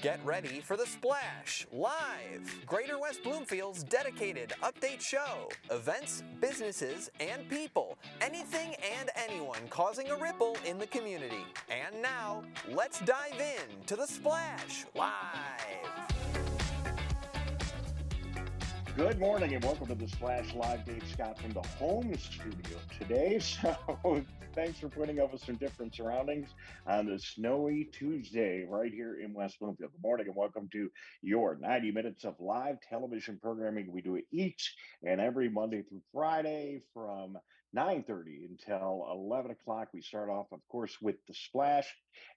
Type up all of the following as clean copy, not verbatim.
Get ready for The Splash Live, Greater West Bloomfield's dedicated update show. Events, businesses, and people. Anything and anyone causing a ripple in the community. And now, let's dive in to The Splash Live. Good morning and welcome to the Splash Live. Dave Scott from the home studio today. So thanks for putting up with some different surroundings on this snowy Tuesday right here in West Bloomfield. Good morning and welcome to your 90 minutes of live television programming. We do it each and every Monday through Friday from 9:30 until 11 o'clock. We start off, of course, with the Splash,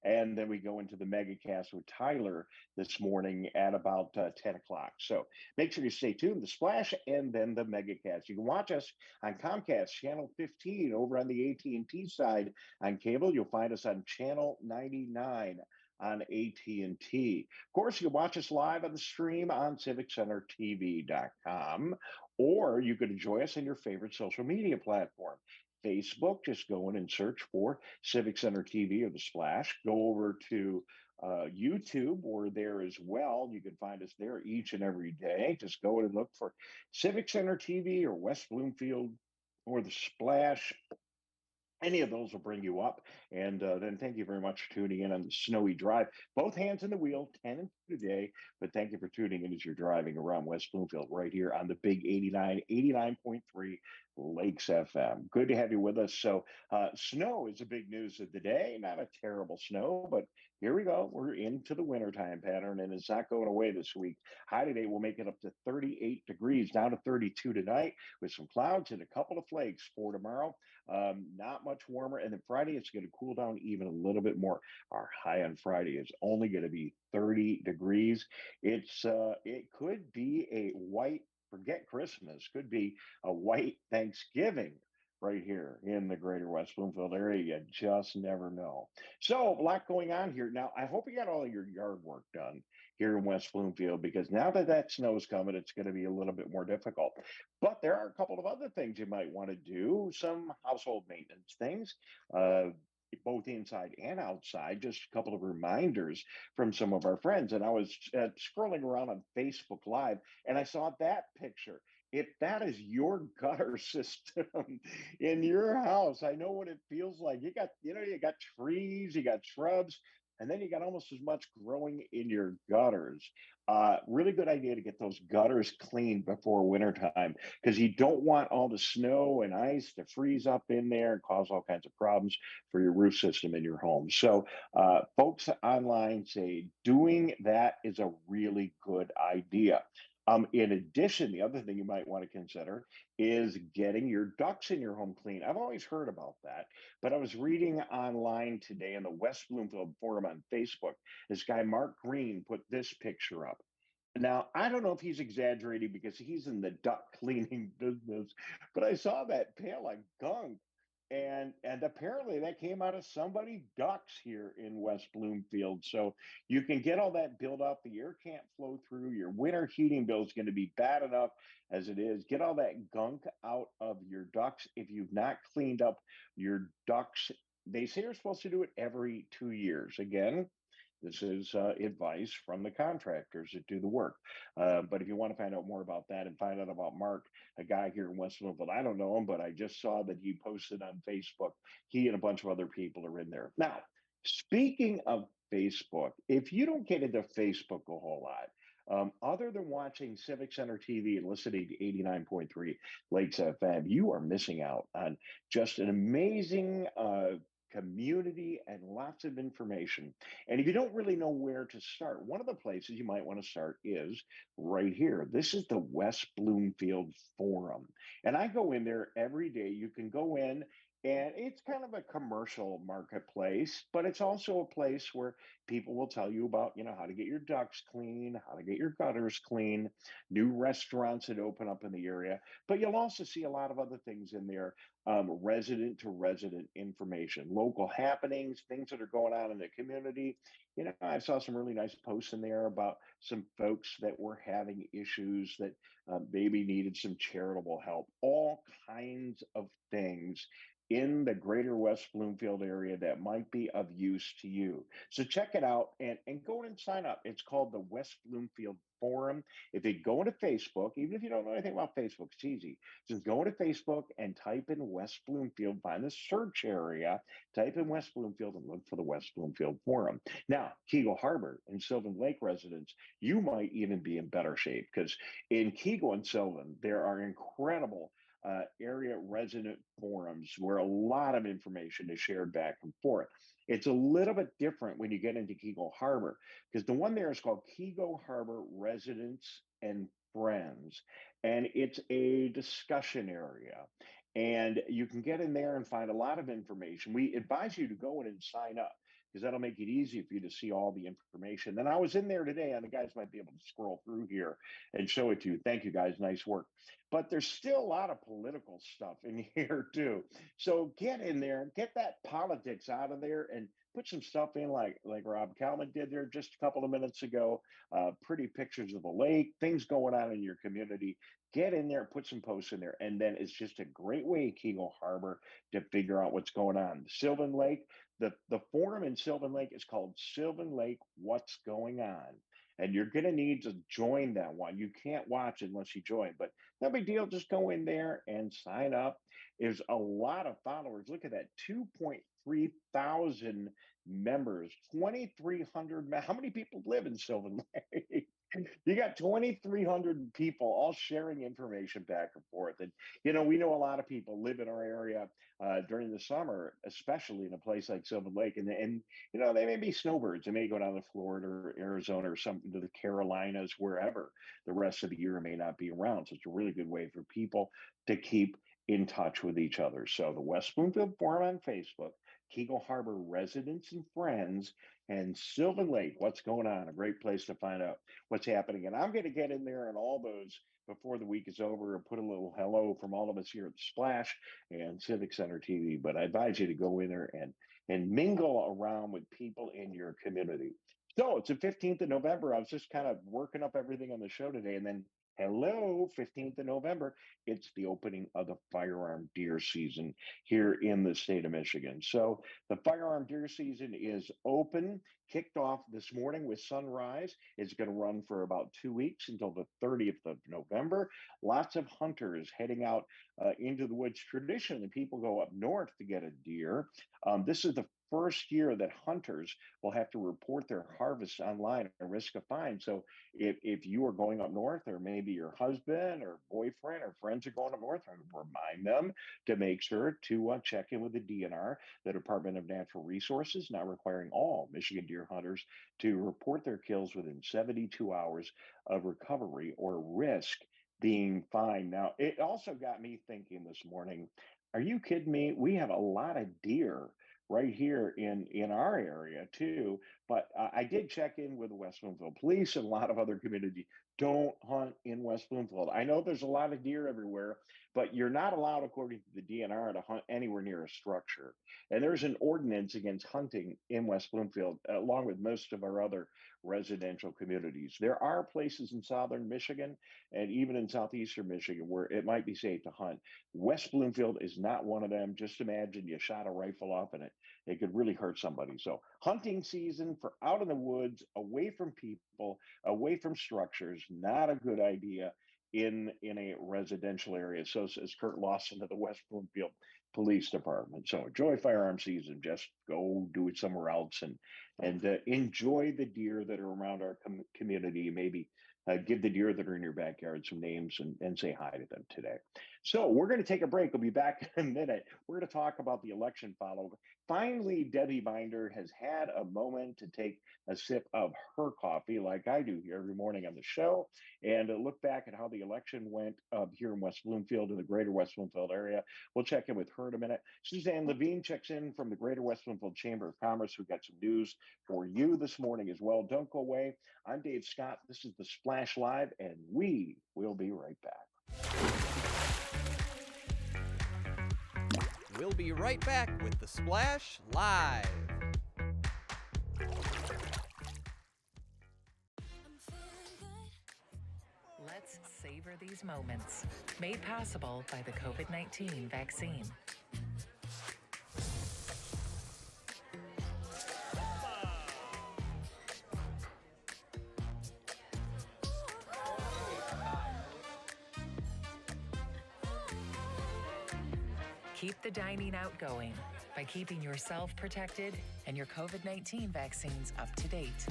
and then we go into the Megacast with Tyler this morning at about 10 o'clock. So make sure you stay tuned. The Splash and then the Megacast. You can watch us on Comcast channel 15 over on the AT&T side on cable. You'll find us on channel 99 on AT&T. Of course, you can watch us live on the stream on civiccentertv.com, or you could enjoy us on your favorite social media platform. Facebook, just go in and search for Civic Center TV or The Splash. Go over to YouTube, we're there as well. You can find us there each and every day. Just go in and look for Civic Center TV or West Bloomfield or The Splash. Any of those will bring you up. And then thank you very much for tuning in on the snowy drive. Both hands on the wheel, 10 and 2 today. But thank you for tuning in as you're driving around West Bloomfield right here on the big 89.3 Lakes FM. Good to have you with us. So snow is a big news of the day. Not a terrible snow, but here we go. We're into the wintertime pattern, and it's not going away this week. High today will make it up to 38 degrees, down to 32 tonight with some clouds and a couple of flakes for tomorrow. Not much warmer. And then Friday, it's going to cool down even a little bit more. Our high on Friday is only going to be 30 degrees. It could be a white, forget Christmas, could be a white Thanksgiving right here in the greater West Bloomfield area. You just never know. So a lot going on here. Now, I hope you got all your yard work done here in West Bloomfield, because now that snow's coming, it's going to be a little bit more difficult. But there are a couple of other things you might want to do, some household maintenance things, both inside and outside. Just a couple of reminders from some of our friends. And I was scrolling around on Facebook Live, and I saw that picture. If that is your gutter system in your house, I know what it feels like. You got trees, you got shrubs, and then you got almost as much growing in your gutters. Really good idea to get those gutters cleaned before wintertime, because you don't want all the snow and ice to freeze up in there and cause all kinds of problems for your roof system in your home. So folks online say doing that is a really good idea. In addition, the other thing you might want to consider is getting your ducts in your home clean. I've always heard about that, but I was reading online today in the West Bloomfield forum on Facebook. This guy, Mark Green, put this picture up. Now, I don't know if he's exaggerating because he's in the duct cleaning business, but I saw that pail of gunk, and apparently that came out of somebody's ducts here in West Bloomfield. So you can get all that built up. The air can't flow through. Your winter heating bill is going to be bad enough as it is. Get all that gunk out of your ducts. If you've not cleaned up your ducts, they say you're supposed to do it every 2 years. Again, this is advice from the contractors that do the work. But if you want to find out more about that and find out about Mark, a guy here in West Bloomfield, I don't know him, but I just saw that he posted on Facebook. He and a bunch of other people are in there. Now, speaking of Facebook, if you don't get into Facebook a whole lot, other than watching Civic Center TV and listening to 89.3 Lakes FM, you are missing out on just an amazing community and lots of information. And if you don't really know where to start, one of the places you might want to start is right here. This is the West Bloomfield Forum. And I go in there every day. You can go in, and it's kind of a commercial marketplace, but it's also a place where people will tell you about, how to get your ducts clean, how to get your gutters clean, new restaurants that open up in the area. But you'll also see a lot of other things in there, resident to resident information, local happenings, things that are going on in the community. I saw some really nice posts in there about some folks that were having issues that maybe needed some charitable help, all kinds of things in the greater West Bloomfield area that might be of use to you. So check it out and go and sign up. It's called the West Bloomfield Forum. If you go into Facebook, even if you don't know anything about Facebook, it's easy. Just go into Facebook and type in West Bloomfield, find the search area, type in West Bloomfield and look for the West Bloomfield Forum. Now, Keagle Harbor and Sylvan Lake residents, you might even be in better shape because in Keagle and Sylvan, there are incredible area resident forums where a lot of information is shared back and forth. It's a little bit different when you get into Keagle Harbor because the one there is called Keagle Harbor Residents and Friends, and it's a discussion area. And you can get in there and find a lot of information. We advise you to go in and sign up because that'll make it easy for you to see all the information. And I was in there today, and the guys might be able to scroll through here and show it to you. Thank you, guys. Nice work. But there's still a lot of political stuff in here, too. So get in there, get that politics out of there, and put some stuff in like Rob Kalman did there just a couple of minutes ago. Pretty pictures of the lake, things going on in your community. Get in there, put some posts in there, and then it's just a great way, Keagle Harbor, to figure out what's going on. Sylvan Lake, the forum in Sylvan Lake is called Sylvan Lake What's Going On. And you're going to need to join that one. You can't watch it unless you join, but no big deal. Just go in there and sign up. There's a lot of followers. Look at that 2.3 thousand members, 2,300. How many people live in Sylvan Lake? You got 2,300 people all sharing information back and forth. And, we know a lot of people live in our area during the summer, especially in a place like Sylvan Lake. And they may be snowbirds. They may go down to Florida or Arizona or something to the Carolinas, wherever the rest of the year may not be around. So it's a really good way for people to keep in touch with each other. So the West Bloomfield Forum on Facebook, Keagle Harbor Residents and Friends, and Sylvan Lake, what's going on? A great place to find out what's happening. And I'm going to get in there and all those before the week is over and put a little hello from all of us here at the Splash and Civic Center TV. But I advise you to go in there and mingle around with people in your community. So it's the 15th of November. I was just kind of working up everything on the show today. And then, hello, 15th of November, it's the opening of the firearm deer season here in the state of Michigan. So the firearm deer season is open, kicked off this morning with sunrise. It's going to run for about 2 weeks until the 30th of November. Lots of hunters heading out into the woods. Traditionally, people go up north to get a deer. This is the first year that hunters will have to report their harvest online and risk a fine. So if you are going up north, or maybe your husband or boyfriend or friends are going up north, remind them to make sure to check in with the DNR, the Department of Natural Resources, now requiring all Michigan deer hunters to report their kills within 72 hours of recovery or risk being fined. Now, it also got me thinking this morning, are you kidding me? We have a lot of deer right here in our area too. But I did check in with the West Bloomfield Police and a lot of other community. Don't hunt in West Bloomfield. I know there's a lot of deer everywhere, but you're not allowed, according to the DNR, to hunt anywhere near a structure. And there's an ordinance against hunting in West Bloomfield, along with most of our other residential communities. There are places in southern Michigan and even in southeastern Michigan where it might be safe to hunt. West Bloomfield is not one of them. Just imagine you shot a rifle off in it. It could really hurt somebody. So hunting season for out in the woods, away from people, away from structures, not a good idea in a residential area. So says Kurt Lawson of the West Bloomfield Police Department. So enjoy firearm season. Just go do it somewhere else and enjoy the deer that are around our community. Maybe give the deer that are in your backyard some names and say hi to them today. So we're going to take a break. We'll be back in a minute. We're going to talk about the election follow. Finally, Debbie Binder has had a moment to take a sip of her coffee, like I do here every morning on the show, and look back at how the election went here in West Bloomfield, in the greater West Bloomfield area. We'll check in with her in a minute. Suzanne Levine checks in from the greater West Bloomfield Chamber of Commerce. We've got some news for you this morning as well. Don't go away. I'm Dave Scott. This is the Splash Live, and we will be right back. We'll be right back with the Splash Live. Let's savor these moments, made possible by the COVID-19 vaccine. Keep the dining out going by keeping yourself protected and your COVID-19 vaccines up to date.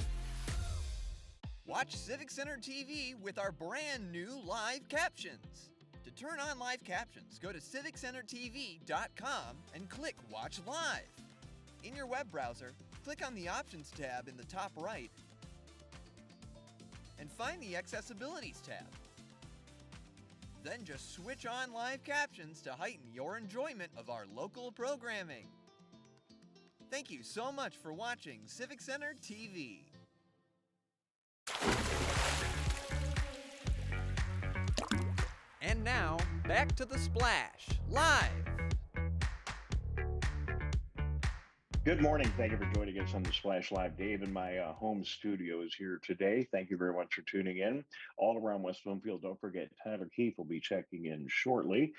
Watch Civic Center TV with our brand new live captions. To turn on live captions, go to civiccentertv.com and click Watch Live. In your web browser, click on the Options tab in the top right and find the Accessibilities tab. Then just switch on live captions to heighten your enjoyment of our local programming. Thank you so much for watching Civic Center TV. And now, back to the Splash, live. Good morning. Thank you for joining us on the Splash Live. Dave in my home studio is here today. Thank you very much for tuning in. All around West Bloomfield, don't forget, Tyler Keefe will be checking in shortly,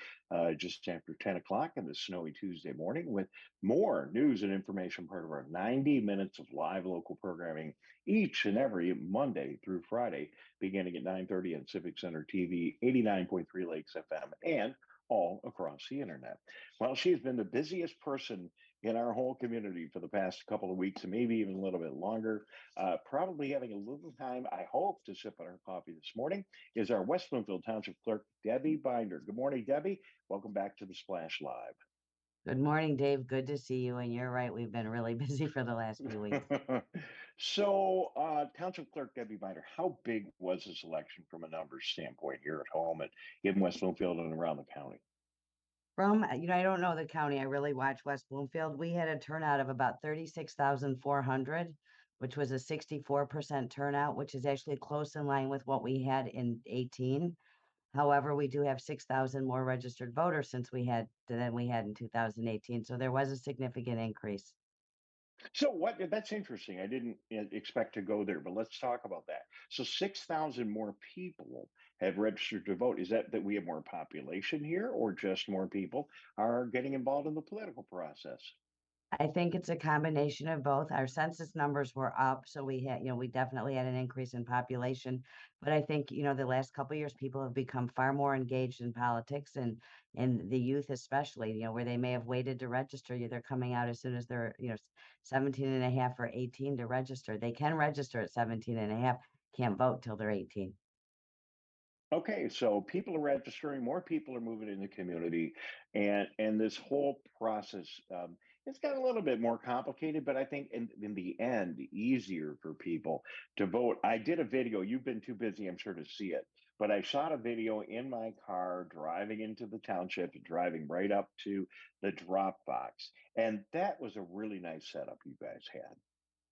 just after 10 o'clock on this snowy Tuesday morning with more news and information, part of our 90 minutes of live local programming each and every Monday through Friday, beginning at 9:30 on Civic Center TV, 89.3 Lakes FM, and all across the internet. Well, she's been the busiest person in our whole community for the past couple of weeks and maybe even a little bit longer. Probably having a little time, I hope, to sip on her coffee this morning is our West Bloomfield Township Clerk Debbie Binder. Good morning, Debbie. Welcome back to the Splash Live. Good morning, Dave. Good to see you. And you're right, we've been really busy for the last few weeks. So, Township Clerk Debbie Binder, how big was this election from a numbers standpoint here at home and in West Bloomfield and around the county? I don't know the county. I really watch West Bloomfield. We had a turnout of about 36,400, which was a 64% turnout, which is actually close in line with what we had in 18. However, we do have 6,000 more registered voters than we had in 2018. So there was a significant increase. So that's interesting. I didn't expect to go there, but let's talk about that. So 6,000 more people have registered to vote. Is that we have more population here or just more people are getting involved in the political process? I think it's a combination of both. Our census numbers were up, so we definitely had an increase in population. But I think, the last couple of years, people have become far more engaged in politics and the youth especially, where they may have waited to register. They're coming out as soon as they're, 17 and a half or 18 to register. They can register at 17 and a half, can't vote till they're 18. Okay, so people are registering, more people are moving in the community, and this whole process, it's got a little bit more complicated, but I think in the end, easier for people to vote. I did a video. You've been too busy, I'm sure, to see it, but I shot a video in my car driving into the township, driving right up to the drop box, and that was a really nice setup you guys had.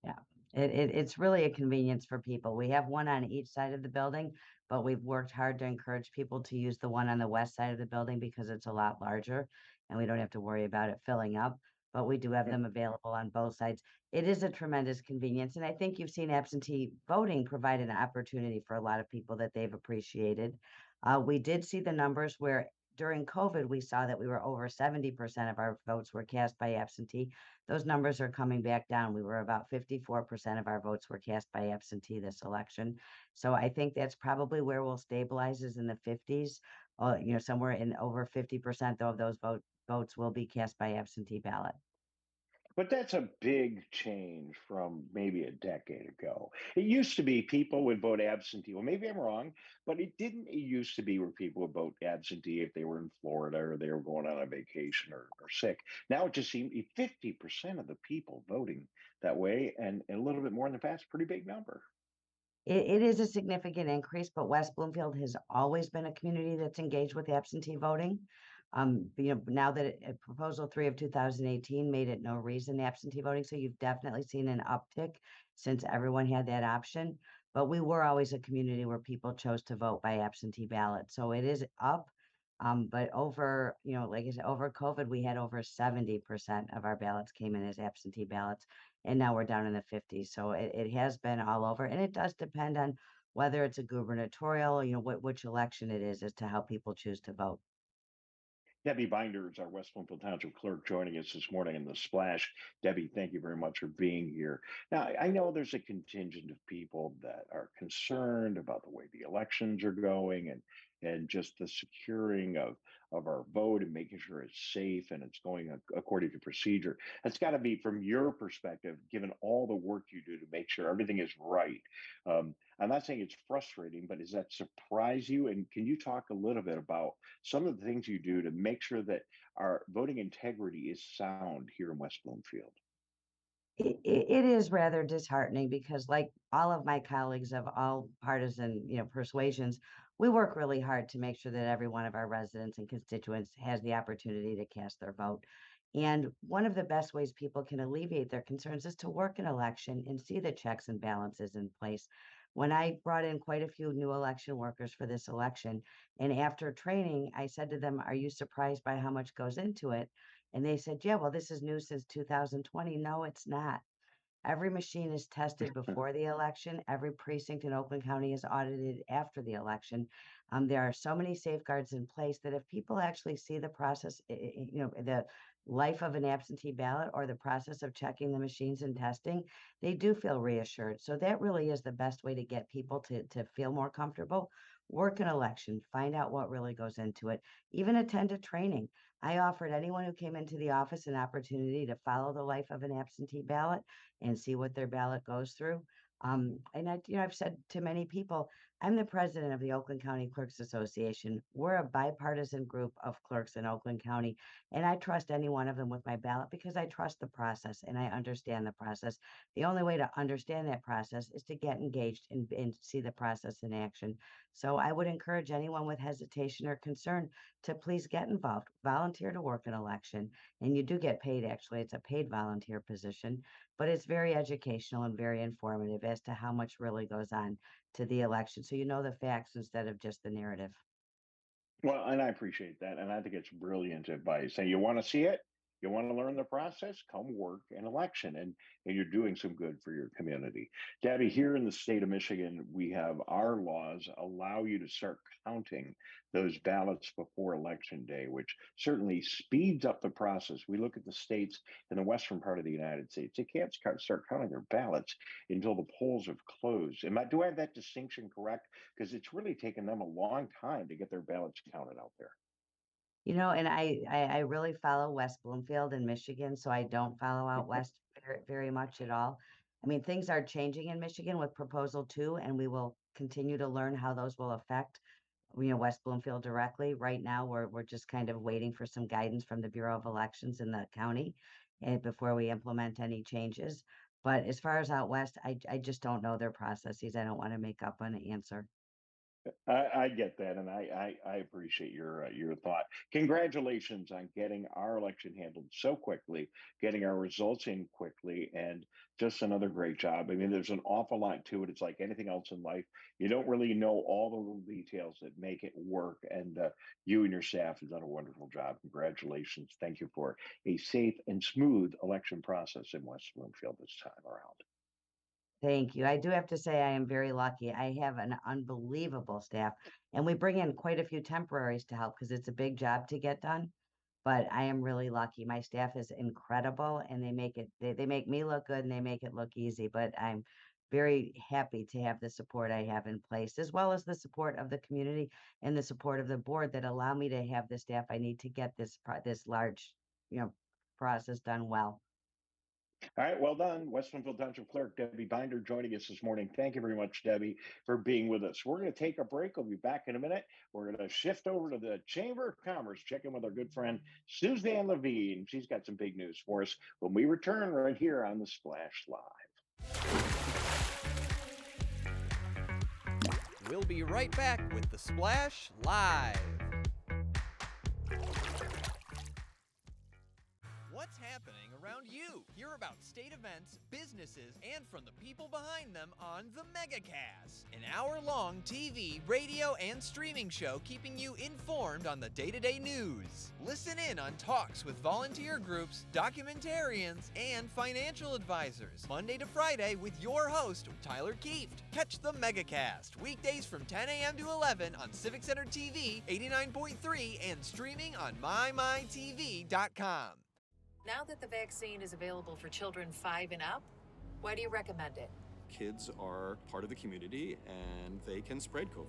Yeah, it's really a convenience for people. We have one on each side of the building, but we've worked hard to encourage people to use the one on the west side of the building because it's a lot larger and we don't have to worry about it filling up. But we do have them available on both sides. It is a tremendous convenience. And I think you've seen absentee voting provide an opportunity for a lot of people that they've appreciated. We did see the numbers where during COVID, we saw that we were over 70% of our votes were cast by absentee. Those numbers are coming back down. We were about 54% of our votes were cast by absentee this election. So I think that's probably where we'll stabilize is in the 50s. Somewhere in over 50% of those votes will be cast by absentee ballot. But that's a big change from maybe a decade ago. It used to be people would vote absentee. Well, maybe I'm wrong, but it didn't. It used to be where people would vote absentee if they were in Florida or they were going on a vacation or sick. Now it just seems 50% of the people voting that way, and a little bit more in the past. Pretty big number. It is a significant increase, but West Bloomfield has always been a community that's engaged with absentee voting. Now that Proposal 3 of 2018 made it no reason absentee voting, so you've definitely seen an uptick since everyone had that option. But we were always a community where people chose to vote by absentee ballot, so it is up. But like I said, over COVID, we had over 70% of our ballots came in as absentee ballots, and now we're down in the 50s. So it has been all over, and it does depend on whether it's a gubernatorial, which election it is as to how people choose to vote. Debbie Binder is our West Bloomfield Township Clerk joining us this morning in the Splash. Debbie, thank you very much for being here. Now, I know there's a contingent of people that are concerned about the way the elections are going and just the securing of our vote and making sure it's safe and it's going according to procedure. That's got to be, from your perspective, given all the work you do to make sure everything is right. I'm not saying it's frustrating, but does that surprise you? And can you talk a little bit about some of the things you do to make sure that our voting integrity is sound here in West Bloomfield? It is rather disheartening because, like all of my colleagues of all partisan, persuasions, we work really hard to make sure that every one of our residents and constituents has the opportunity to cast their vote. And one of the best ways people can alleviate their concerns is to work an election and see the checks and balances in place. When I brought in quite a few new election workers for this election, and after training, I said to them, "Are you surprised by how much goes into it?" And they said, "Yeah, well, this is new since 2020. No, it's not. Every machine is tested before the election. Every precinct in Oakland County is audited after the election. There are so many safeguards in place that if people actually see the process, the life of an absentee ballot or the process of checking the machines and testing, they do feel reassured. So that really is the best way to get people to feel more comfortable. Work an election, find out what really goes into it, even attend a training. I offered anyone who came into the office an opportunity to follow the life of an absentee ballot and see what their ballot goes through. I've said to many people, I'm the president of the Oakland County Clerks Association. We're a bipartisan group of clerks in Oakland County, and I trust any one of them with my ballot because I trust the process and I understand the process. The only way to understand that process is to get engaged and see the process in action. So I would encourage anyone with hesitation or concern to please get involved, volunteer to work an election, and you do get paid. Actually, it's a paid volunteer position, but it's very educational and very informative as to how much really goes on to the election. So you know the facts instead of just the narrative. Well, and I appreciate that. And I think it's brilliant advice. And you want to see it, you want to learn the process, come work an election, and you're doing some good for your community. Debbie, here in the state of Michigan, we have our laws allow you to start counting those ballots before election day, which certainly speeds up the process. We look at the states in the western part of the United States, they can't start counting their ballots until the polls have closed. Do I have that distinction correct? Because it's really taken them a long time to get their ballots counted out there. And I really follow West Bloomfield in Michigan, so I don't follow out west very much at all. I mean, things are changing in Michigan with Proposal 2, and we will continue to learn how those will affect, West Bloomfield directly. Right now, we're just kind of waiting for some guidance from the Bureau of Elections in the county, and before we implement any changes. But as far as out west, I just don't know their processes. I don't want to make up an answer. I get that, and I appreciate your thought. Congratulations on getting our election handled so quickly, getting our results in quickly, and just another great job. I mean, there's an awful lot to it. It's like anything else in life. You don't really know all the little details that make it work, and you and your staff have done a wonderful job. Congratulations. Thank you for a safe and smooth election process in West Bloomfield this time around. Thank you. I do have to say I am very lucky. I have an unbelievable staff, and we bring in quite a few temporaries to help because it's a big job to get done. But I am really lucky. My staff is incredible, and they make me look good and they make it look easy. But I'm very happy to have the support I have in place, as well as the support of the community and the support of the board that allow me to have the staff I need to get this large, process done well. All right, well done. West Bloomfield Township Clerk Debbie Binder joining us this morning. Thank you very much, Debbie, for being with us. We're going to take a break. We'll be back in a minute. We're going to shift over to the Chamber of Commerce, check in with our good friend Suzanne Levine. She's got some big news for us when we return right here on the Splash Live. We'll be right back with the Splash Live. What's happening around you? Hear about state events, businesses, and from the people behind them on the MegaCast, an hour-long TV, radio, and streaming show keeping you informed on the day-to-day news. Listen in on talks with volunteer groups, documentarians, and financial advisors, Monday to Friday with your host, Tyler Kieft. Catch the MegaCast weekdays from 10 a.m. to 11 on Civic Center TV 89.3 and streaming on mymytv.com. Now that the vaccine is available for children 5 and up, why do you recommend it? Kids are part of the community and they can spread COVID.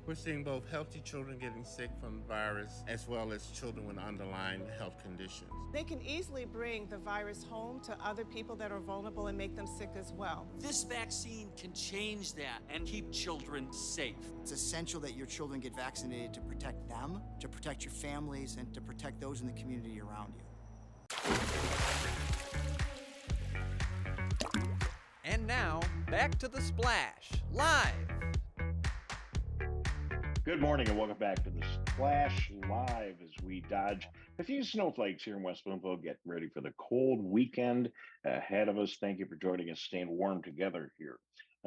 We're seeing both healthy children getting sick from the virus as well as children with underlying health conditions. They can easily bring the virus home to other people that are vulnerable and make them sick as well. This vaccine can change that and keep children safe. It's essential that your children get vaccinated to protect them, to protect your families, and to protect those in the community around you. And now, back to the Splash, live. Good morning and welcome back to the Splash Live as we dodge a few snowflakes here in West Bloomfield. Get ready for the cold weekend ahead of us. Thank you for joining us, staying warm together here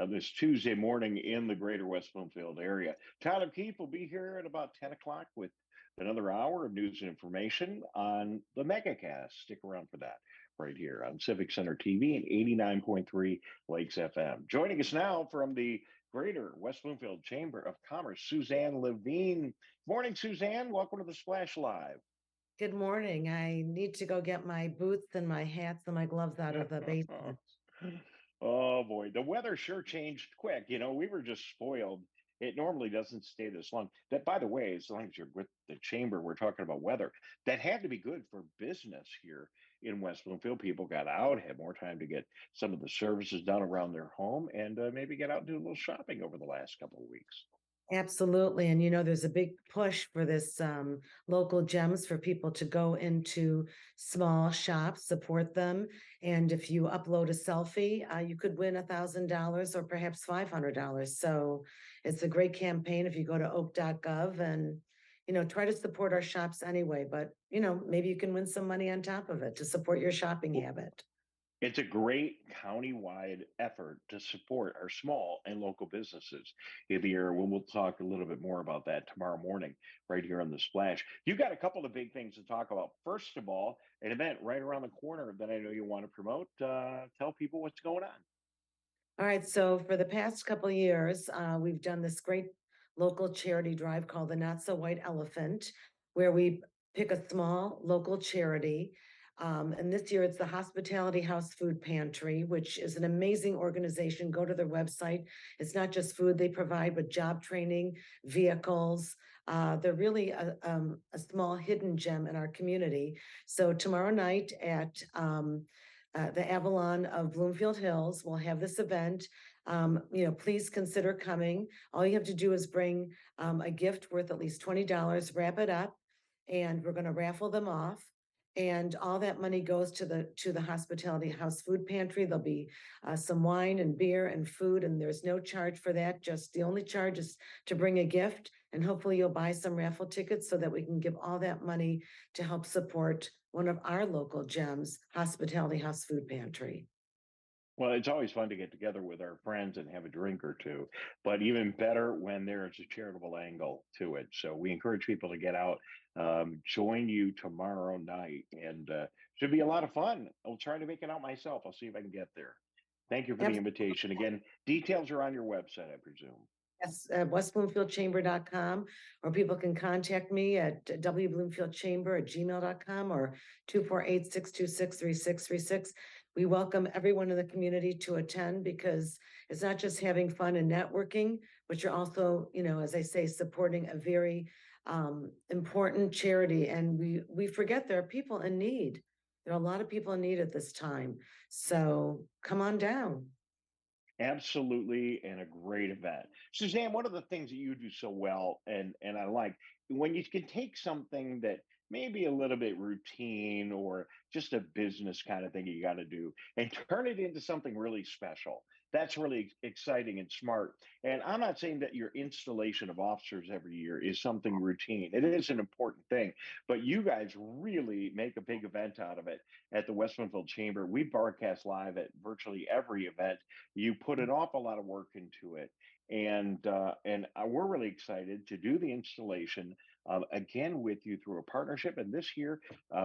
this Tuesday morning in the greater West Bloomfield area. Tyler Keefe will be here at about 10 o'clock with another hour of news and information on the MegaCast. Stick around for that right here on Civic Center TV and 89.3 Lakes FM. Joining us now from the Greater West Bloomfield Chamber of Commerce, Suzanne Levine. Morning, Suzanne. Welcome to the Splash Live. Good morning. I need to go get my boots and my hats and my gloves out of the basement. Oh boy, the weather sure changed quick. You know, we were just spoiled. It normally doesn't stay this long. That, by the way, as long as you're with the chamber, we're talking about weather. That had to be good for business here in West Bloomfield. People got out, had more time to get some of the services done around their home, and maybe get out and do a little shopping over the last couple of weeks. Absolutely. And, you know, there's a big push for this local gems for people to go into small shops, support them. And if you upload a selfie, you could win $1,000 or perhaps $500. So it's a great campaign if you go to oak.gov and, you know, try to support our shops anyway. But, you know, maybe you can win some money on top of it to support your shopping habit. It's a great countywide effort to support our small and local businesses. We'll talk a little bit more about that tomorrow morning right here on the Splash. You got a couple of big things to talk about. First of all, an event right around the corner that I know you want to promote. Tell people what's going on. All right. So for the past couple of years, we've done this great local charity drive called the Not So White Elephant, where we pick a small local charity. And this year it's the Hospitality House Food Pantry, which is an amazing organization. Go to their website. It's not just food they provide, but job training, vehicles. They're really a small hidden gem in our community. So tomorrow night at the Avalon of Bloomfield Hills, we'll have this event. You know, please consider coming. All you have to do is bring a gift worth at least $20, wrap it up, and we're going to raffle them off. And all that money goes to the Hospitality House Food Pantry. There'll be some wine and beer and food, and there's no charge for that. Just the only charge is to bring a gift, and hopefully you'll buy some raffle tickets so that we can give all that money to help support one of our local gems, Hospitality House Food Pantry. Well, it's always fun to get together with our friends and have a drink or two, but even better when there's a charitable angle to it. So we encourage people to get out, join you tomorrow night, and should be a lot of fun. I'll try to make it out myself. I'll see if I can get there. Thank you for the invitation. Again, details are on your website, I presume. Yes, westbloomfieldchamber.com, or people can contact me at wbloomfieldchamber@gmail.com or 248-626-3636. We welcome everyone in the community to attend because it's not just having fun and networking, but you're also, you know, as I say, supporting a very important charity. And we forget there are people in need. There are a lot of people in need at this time. So come on down. Absolutely, and a great event. Suzanne, one of the things that you do so well, and I like, when you can take something that may be a little bit routine or just a business kind of thing you got to do and turn it into something really special. That's really exciting and smart. And I'm not saying that your installation of officers every year is something routine. It is an important thing, but you guys really make a big event out of it at the West Bloomfield Chamber. We broadcast live at virtually every event. You put an awful lot of work into it. And we're really excited to do the installation again with you through a partnership. And this year,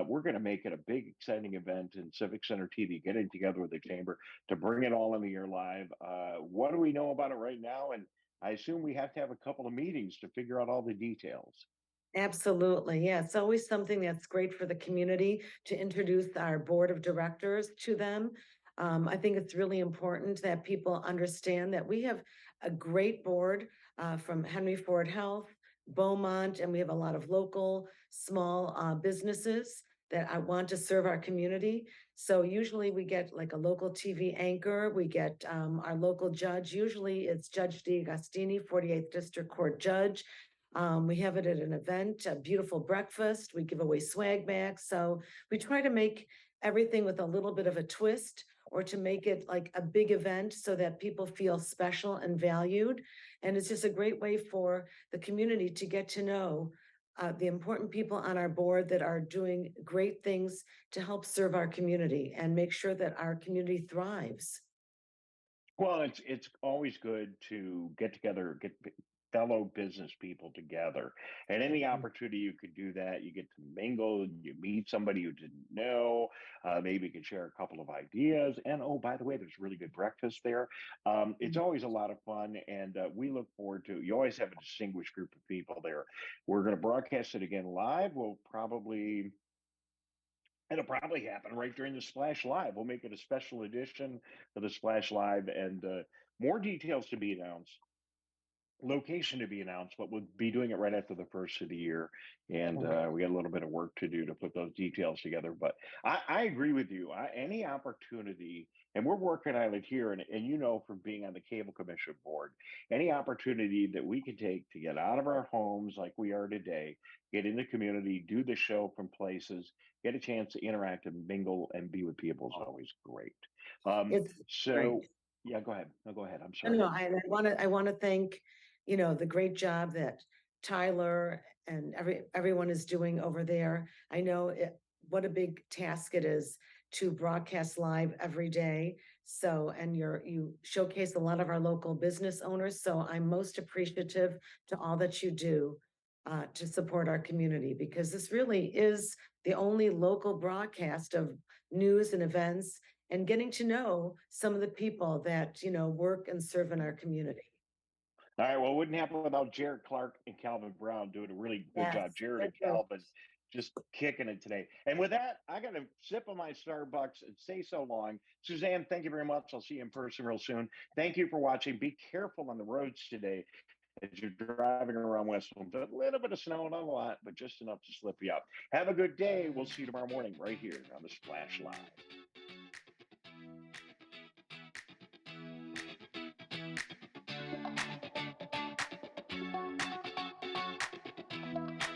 we're going to make it a big, exciting event in Civic Center TV, getting together with the Chamber to bring it all in the air live. What do we know about it right now? And I assume we have to have a couple of meetings to figure out all the details. Absolutely. Yeah, it's always something that's great for the community to introduce our board of directors to them. I think it's really important that people understand that we have a great board from Henry Ford Health, Beaumont, and we have a lot of local small businesses that I want to serve our community. So usually we get like a local TV anchor, we get our local judge. Usually it's Judge D'Agostini, 48th District Court Judge. We have it at an event, a beautiful breakfast. We give away swag bags. So we try to make everything with a little bit of a twist, or to make it like a big event so that people feel special and valued. And it's just a great way for the community to get to know the important people on our board that are doing great things to help serve our community and make sure that our community thrives. Well, it's always good to get together, fellow business people together, and any opportunity you could do that, you get to mingle, you meet somebody you didn't know, maybe you can share a couple of ideas, and oh, by the way, there's really good breakfast there. It's always a lot of fun, and we look forward to. You always have a distinguished group of people there. We're going to broadcast it again live. It'll probably happen right during the Splash Live. We'll make it a special edition of the Splash Live, and more details to be announced, location to be announced, but we'll be doing it right after the first of the year. And we got a little bit of work to do to put those details together. But I agree with you. Any opportunity, and we're working on it here, and you know, from being on the Cable Commission board, any opportunity that we can take to get out of our homes like we are today, get in the community, do the show from places, get a chance to interact and mingle and be with people is always great. It's So, great. yeah, go ahead. No, go ahead. I'm No, sorry. no, I want to thank, the great job that Tyler and everyone is doing over there. I know what a big task it is to broadcast live every day. So, and you showcase a lot of our local business owners. So I'm most appreciative to all that you do to support our community, because this really is the only local broadcast of news and events, and getting to know some of the people that, work and serve in our community. All right. Well, it wouldn't happen without Jared Clark and Calvin Brown doing a really good Yes, job. Jared thank and you. Calvin just kicking it today. And with that, I got to sip on my Starbucks and say so long. Suzanne, thank you very much. I'll see you in person real soon. Thank you for watching. Be careful on the roads today as you're driving around West Bloomfield. A little bit of snow, not a lot, but just enough to slip you up. Have a good day. We'll see you tomorrow morning right here on the Splash Live.